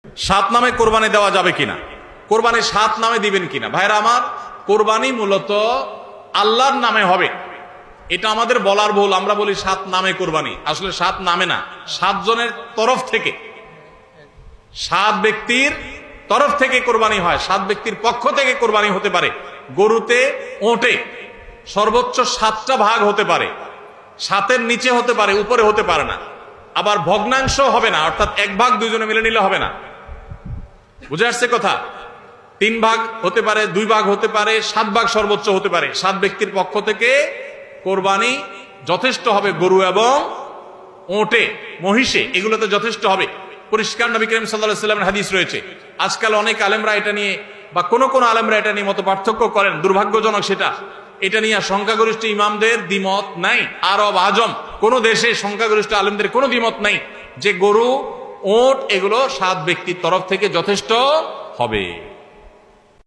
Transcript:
সাত নামে কোরবানি দেওয়া যাবে কিনা, কোরবানি সাত নামে দিবেন কিনা? ভাইরা আমার, কোরবানি মূলত আল্লাহর নামে হবে, এটা আমাদের বলার ভুল। আমরা বলি সাত নামে কোরবানি, আসলে সাত নামে না, সাতজনের তরফ থেকে, সাত ব্যক্তির তরফ থেকে কোরবানি হয়, সাত ব্যক্তির পক্ষ থেকে কোরবানি হতে পারে। গরুতে, ওটে সর্বোচ্চ সাতটা ভাগ হতে পারে, সাতের নিচে হতে পারে, উপরে হতে পারে না। আবার ভগ্নাংশ হবে না, অর্থাৎ এক ভাগ দুইজনে মিলে নিলে হবে না। বুঝে আসছে কথা? তিন ভাগ হতে পারে, দুই ভাগ হতে পারে, সাত ভাগ সর্বোচ্চ হতে পারে। সাত ব্যক্তির পক্ষ থেকে কোরবানি যথেষ্ট হবে। গরু এবং ওটে, মহিষে, এগুলোতে যথেষ্ট হবে। পরিষ্কার নবী করিম সাল্লাল্লাহু আলাইহি ওয়াসাল্লামের হাদিস রয়েছে। আজকাল অনেক আলেমরা এটা নিয়ে, বা কোন কোন আলেমরা এটা নিয়ে মত পার্থক্য করেন, দুর্ভাগ্যজনক সেটা। এটা নিয়ে সংখ্যাগরিষ্ঠ ইমামদের দ্বিমত নাই। আরব, আজম কোন দেশে সংখ্যাগরিষ্ঠ আলেমদের কোনো দ্বিমত নাই যে গরু, ওট এগুলো সাত ব্যক্তির তরফ থেকে যথেষ্ট হবে।